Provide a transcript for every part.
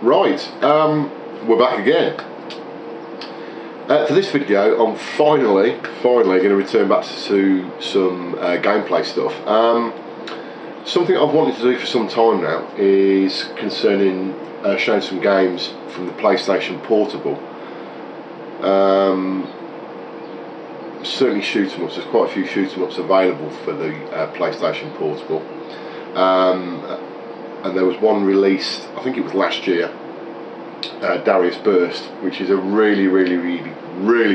Right, we're back again. For this video, I'm finally going to return back to some gameplay stuff. Something I've wanted to do for some time now is concerning showing some games from the PlayStation Portable. Certainly shoot 'em ups. There's quite a few shoot 'em ups available for the PlayStation Portable. And there was one released, I think it was last year, Darius Burst, which is a really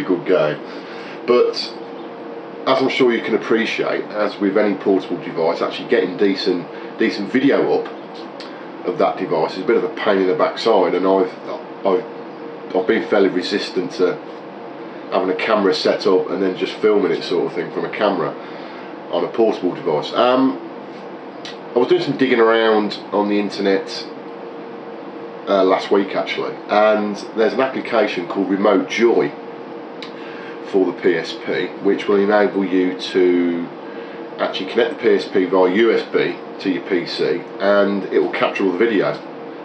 good game. But as I'm sure you can appreciate, as with any portable device, actually getting decent video up of that device is a bit of a pain in the backside, and I've been fairly resistant to having a camera set up and then just filming it sort of thing from a camera on a portable device. I was doing some digging around on the internet last week actually, and there's an application called Remote Joy for the PSP which will enable you to actually connect the PSP via USB to your PC, and it will capture all the video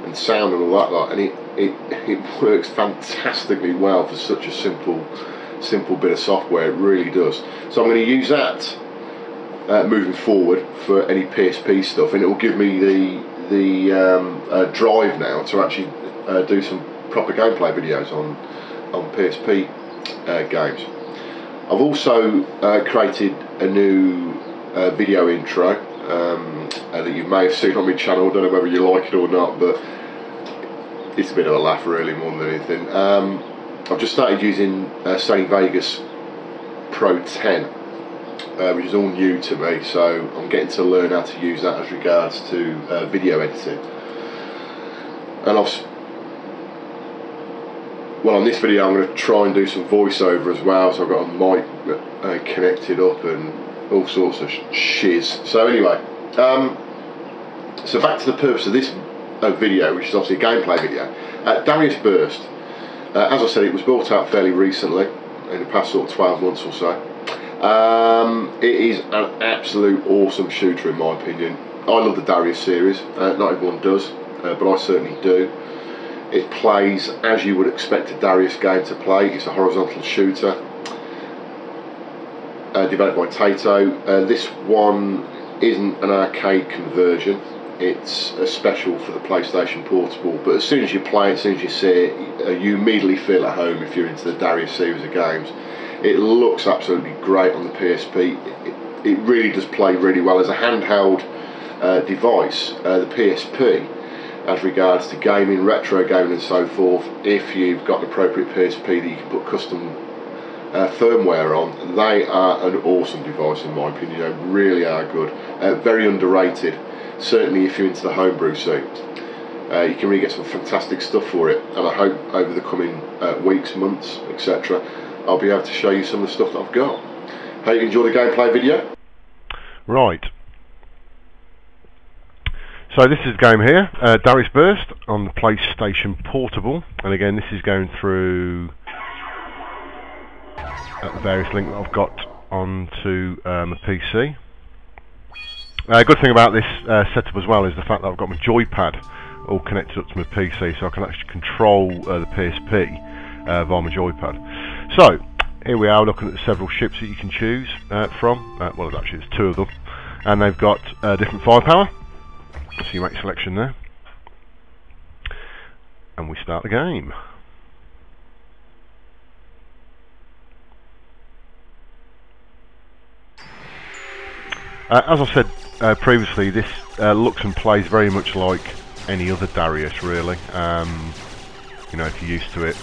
and sound and all that, and it works fantastically well for such a simple bit of software. It really does. So I'm going to use that moving forward for any PSP stuff, and it will give me the drive now to actually do some proper gameplay videos on PSP games. I've also created a new video intro that you may have seen on my channel. I don't know whether you like it or not, but it's a bit of a laugh really more than anything. I've just started using Sony Vegas Pro 10, which is all new to me, so I'm getting to learn how to use that as regards to video editing. And on this video I'm going to try and do some voiceover as well, so I've got a mic connected up and all sorts of shiz. So anyway, so back to the purpose of this video, which is obviously a gameplay video. Darius Burst, as I said, it was brought out fairly recently, in the past sort of 12 months or so. It is an absolute awesome shooter in my opinion. I love the Darius series, not everyone does, but I certainly do. It plays as you would expect a Darius game to play. It's a horizontal shooter, developed by Taito. This one isn't an arcade conversion, it's a special for the PlayStation Portable, but as soon as you play it, as soon as you see it, you immediately feel at home if you're into the Darius series of games. It looks absolutely great on the PSP. It really does play really well as a handheld device. The PSP, as regards to gaming, retro gaming and so forth, if you've got an appropriate PSP that you can put custom firmware on, they are an awesome device in my opinion. They really are good. Very underrated, certainly if you're into the homebrew scene. You can really get some fantastic stuff for it, and I hope over the coming weeks, months, etc. I'll be able to show you some of the stuff that I've got. Hope you enjoy the gameplay video. Right. So this is the game here, Darius Burst on the PlayStation Portable, and again this is going through the various links that I've got onto my PC. Good thing about this setup as well is the fact that I've got my joypad all connected up to my PC, so I can actually control the PSP via my joypad. So here we are looking at the several ships that you can choose from. Well, actually there's two of them, and they've got different firepower. So you make a selection there, and we start the game. As I said previously, this looks and plays very much like any other Darius really. You know, if you're used to it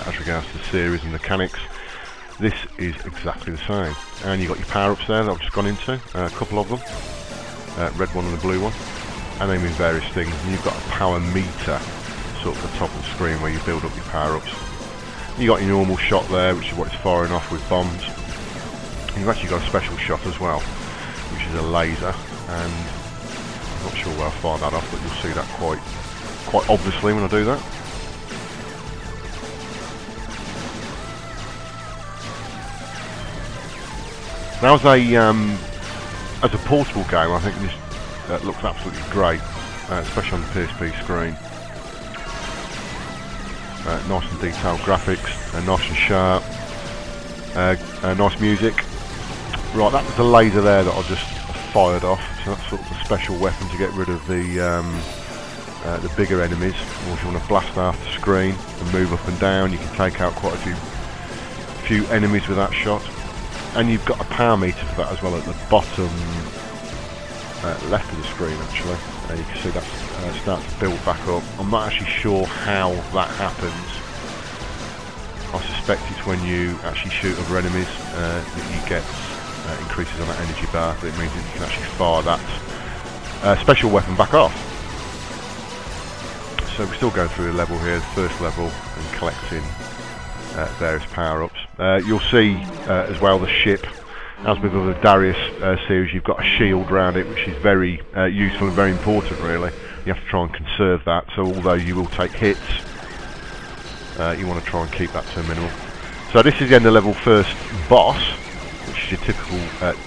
as regards to the series and mechanics, this is exactly the same. And you've got your power-ups there that I've just gone into, a couple of them. Red one and the blue one, and they mean various things, and you've got a power meter sort of at the top of the screen where you build up your power-ups. You've got your normal shot there, which is what it's firing off with bombs. And you've actually got a special shot as well, which is a laser, and I'm not sure where I fire that off, but you'll see that quite obviously when I do that. Now as a portable game, I think this looks absolutely great, especially on the PSP screen. nice and detailed graphics, nice and sharp, nice music. Right, that was the laser there that I just fired off, so that's sort of a special weapon to get rid of the bigger enemies. Or if you want to blast half the screen and move up and down, you can take out quite a few enemies with that shot. And you've got a power meter for that as well at the bottom left of the screen, actually. You can see that start to build back up. I'm not actually sure how that happens. I suspect it's when you actually shoot other enemies that you get increases on that energy bar, but it means that you can actually fire that special weapon back off. So we're still going through the level here, the first level, and collecting various power-ups. You'll see as well the ship, as with other Darius series, you've got a shield around it, which is very useful and very important, really. You have to try and conserve that, so although you will take hits, you want to try and keep that to a minimum. So this is the end of level first boss, which is your typical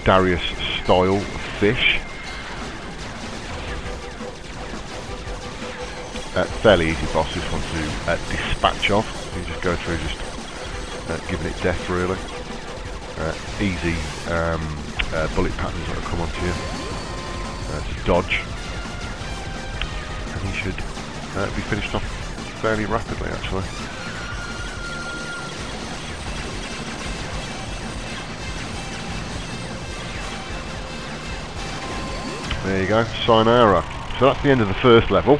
Darius style of fish. Fairly easy boss, this one to dispatch of. You just go through just giving it death, really. Easy bullet patterns that will come onto you to dodge, and you should be finished off fairly rapidly, actually. There you go, Sayonara. So that's the end of the first level,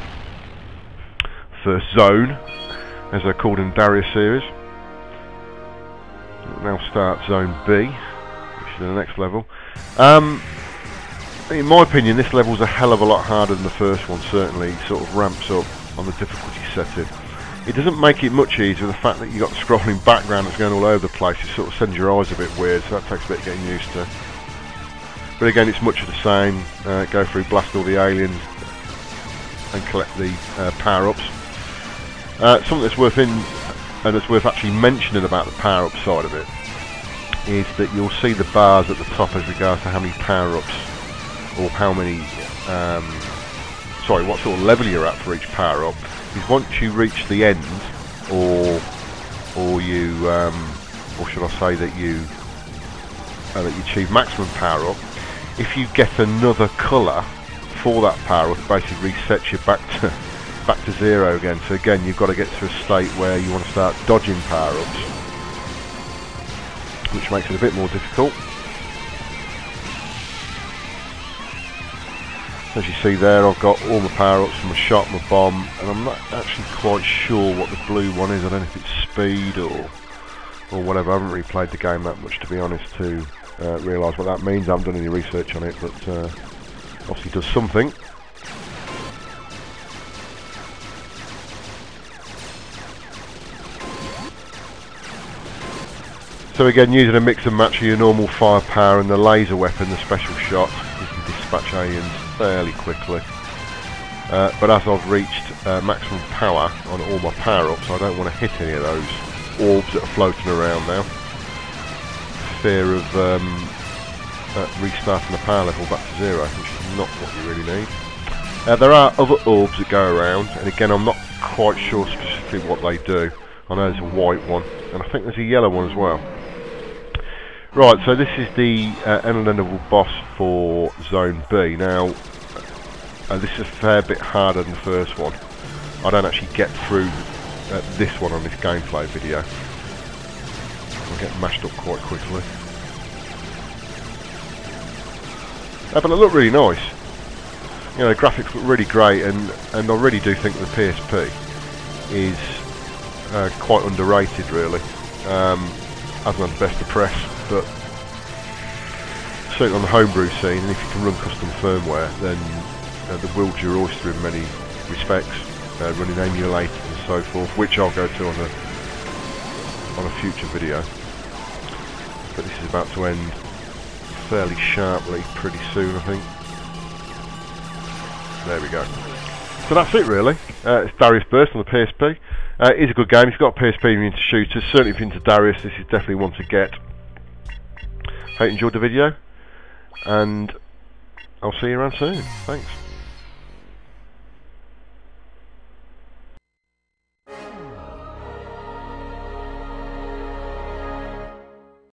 first zone, as they're called in the Darius series. We'll now start Zone B, which is the next level. In my opinion, this level's a hell of a lot harder than the first one. Certainly, it sort of ramps up on the difficulty setting. It doesn't make it much easier, the fact that you've got the scrolling background that's going all over the place. It sort of sends your eyes a bit weird, so that takes a bit of getting used to. But again, it's much of the same. Go through, blast all the aliens, and collect the power-ups. Something that's worth actually mentioning about the power-up side of it is that you'll see the bars at the top as regards to how many power-ups, or how many, what sort of level you're at for each power-up. Is once you reach the end, or should I say that you achieve maximum power-up, if you get another colour for that power-up, it basically resets you back to zero again. So again, you've got to get to a state where you want to start dodging power-ups, which makes it a bit more difficult. As you see there, I've got all my power-ups from my shot, my bomb, and I'm not actually quite sure what the blue one is. I don't know if it's speed or whatever. I haven't really played the game that much, to be honest, to realise what that means. I haven't done any research on it, but obviously does something. So again, using a mix and match of your normal firepower and the laser weapon, the special shot, you can dispatch aliens fairly quickly. But as I've reached maximum power on all my power-ups, I don't want to hit any of those orbs that are floating around now. Fear of restarting the power level back to zero, which is not what you really need. There are other orbs that go around, and again, I'm not quite sure specifically what they do. I know there's a white one, and I think there's a yellow one as well. Right, so this is the end-level boss for Zone B. Now, this is a fair bit harder than the first one. I don't actually get through this one on this gameplay video. I'll get mashed up quite quickly. But they look really nice. You know, the graphics look really great, and I really do think the PSP is quite underrated, really. Hasn't had the best of press, but certainly on the homebrew scene, and if you can run custom firmware, then the world's your oyster in many respects. Running emulators and so forth, which I'll go to on a future video. But this is about to end fairly sharply pretty soon, I think. There we go. So that's it, really. It's Darius Burst on the PSP. It is a good game. If you've got a PSP and you're into shooters, certainly if you're into Darius, this is definitely one to get. Hope you enjoyed the video, and I'll see you around soon. Thanks.